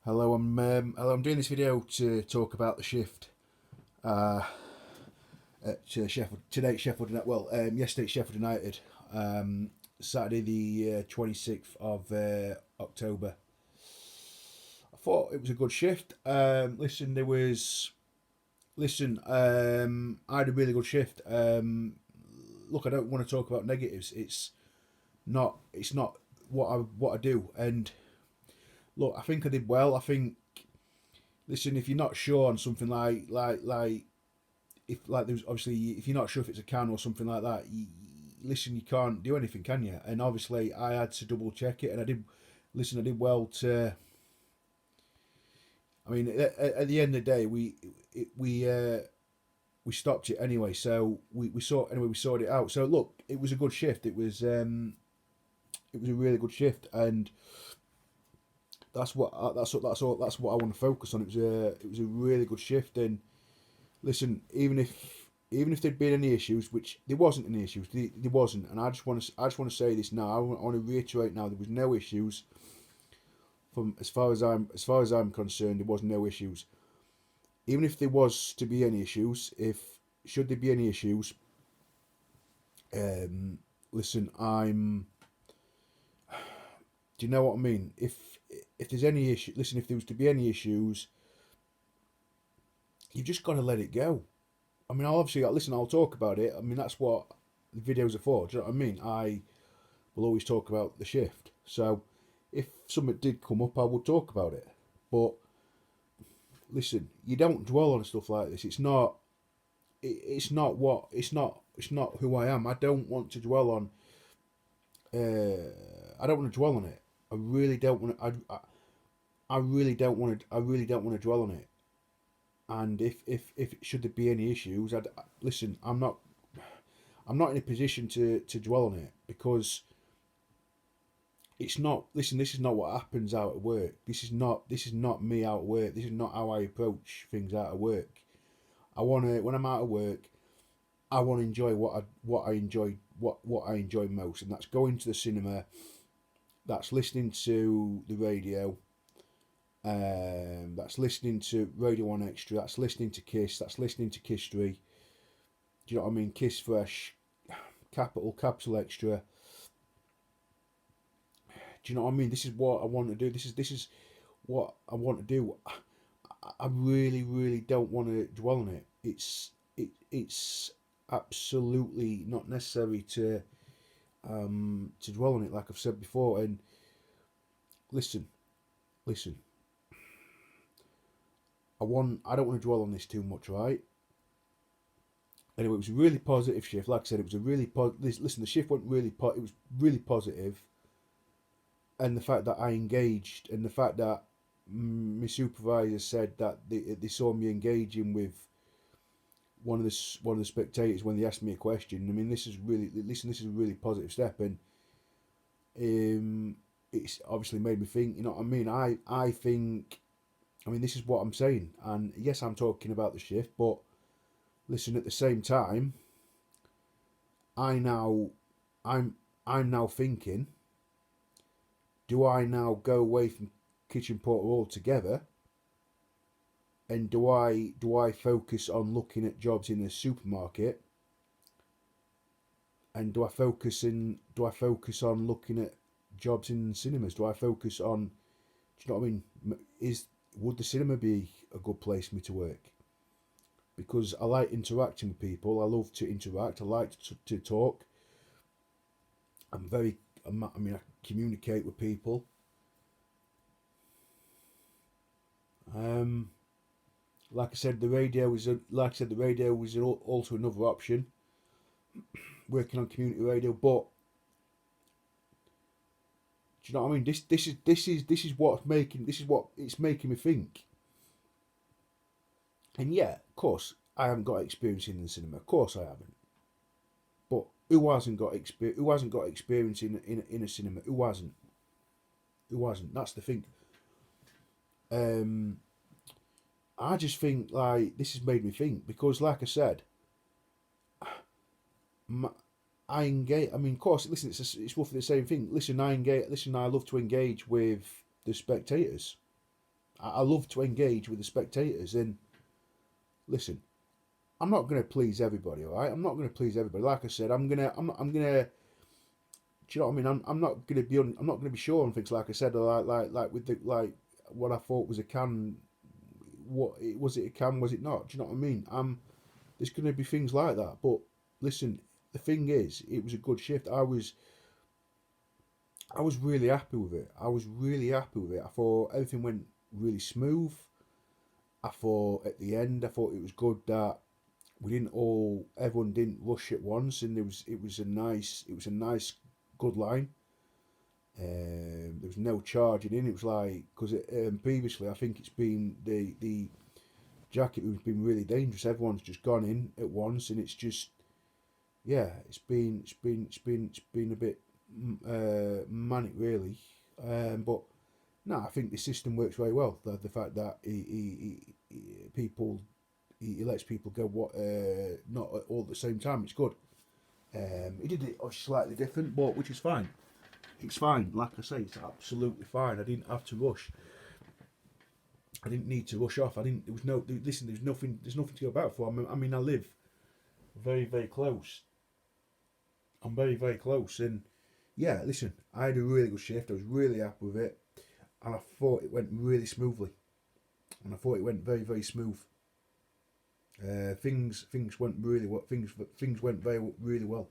Hello. I'm doing this video to talk about the shift uh, at Sheffield today. At Sheffield United. Yesterday at Sheffield United. Saturday the 26th of October. I thought it was a good shift. I had a really good shift. Look, I don't want to talk about negatives. It's not what I do. And look, I think I did well. I think, listen, if you're not sure on something like there's obviously, if you're not sure if it's a can or something like that, you can't do anything, can you? And obviously I had to double check it, and I did well to. I mean, at the end of the day, we stopped it anyway, so we sorted it out. So look, it was a good shift. It was a really good shift, and that's what I want to focus on. It was a really good shift. And listen, even if there'd been any issues, which there wasn't any issues, there wasn't, and I just want to say this now. I want to reiterate now, there was no issues. From as far as I'm concerned, there was no issues. Even if there was to be any issues, if should there be any issues, um, listen, I'm. Do you know what I mean? If there's any issue, listen. If there was to be any issues, you've just got to let it go. I mean, I'll talk about it. I mean, that's what the videos are for. Do you know what I mean? I will always talk about the shift. So, if something did come up, I would talk about it. But listen, you don't dwell on stuff like this. It's not what. It's not who I am. I don't want to dwell on. I don't want to dwell on it. I really don't want to. I really don't want to. I really don't want to dwell on it. And if should there be any issues, listen. I'm not in a position to dwell on it, because it's not. Listen, this is not what happens out at work. This is not me out at work. This is not how I approach things out at work. I want to, when I'm out of work, I want to enjoy what I enjoy most, and that's going to the cinema. That's listening to the radio. That's listening to Radio 1 Extra. That's listening to Kiss. That's listening to Kiss 3. Do you know what I mean? Kiss Fresh, Capital Extra. Do you know what I mean? This is what I want to do. This is what I want to do. I really don't want to dwell on it. It's absolutely not necessary to dwell on it, like I've said before. And listen, listen. I don't want to dwell on this too much, right? Anyway, it was a really positive shift. Like I said, it was a really listen. The shift went it was really positive, and the fact that I engaged, and the fact that my supervisor said that they saw me engaging with one of the spectators when they asked me a question. I mean, this is really, listen. This is a really positive step, and it's obviously made me think. You know what I mean? I think. I mean, this is what I'm saying, and yes, I'm talking about the shift, but listen. At the same time, I now, I'm now thinking: do I now go away from kitchen porter altogether, and do I focus on looking at jobs in a supermarket, and do I focus on looking at jobs in cinemas? Do I focus on, do you know what I mean? Would the cinema be a good place for me to work? Because I like interacting with people. I love to interact. I like to talk. I mean, I communicate with people. Um, like I said, the radio was also another option. Working on community radio, but do you know what I mean? This is what it's making me think. And yeah, of course, I haven't got experience in the cinema. Of course, I haven't. But who hasn't got experience? Who hasn't got experience in a cinema? Who hasn't? Who hasn't? That's the thing. Um, I just think, like, this has made me think, because, like I said, my, I engage. I mean, of course, listen, it's roughly the same thing. Listen, I engage. Listen, I love to engage with the spectators. I love to engage with the spectators. And listen, I'm not going to please everybody, all right? I'm not going to please everybody. Like I said, I'm gonna. Do you know what I mean? I'm not going to be. I'm not going to be sure on things. Like I said, like with the like what I thought was a can. What was it a can? Was it not? Do you know what I mean? There's going to be things like that. But listen, the thing is, it was a good shift. I was really happy with it. I was really happy with it. I thought everything went really smooth. I thought at the end, I thought it was good that we didn't all, everyone didn't rush at once, and it was a nice, good line. There was no charging in. It was like because previously I think it's been the jacket has been really dangerous. Everyone's just gone in at once, and it's just yeah, it's been a bit manic really. But no, I think the system works very well. The fact that people he lets people go what not all at the same time. It's good. He did it slightly different, but which is fine. It's fine. Like I say, it's absolutely fine. I didn't have to rush. I didn't need to rush off. I didn't. There was no. Listen, there's nothing. There's nothing to go back for. I mean, I live very close. I'm very close, and yeah. Listen, I had a really good shift. I was really happy with it, and I thought it went really smoothly. And I thought it went very smooth. Things went really well. Things went very really well.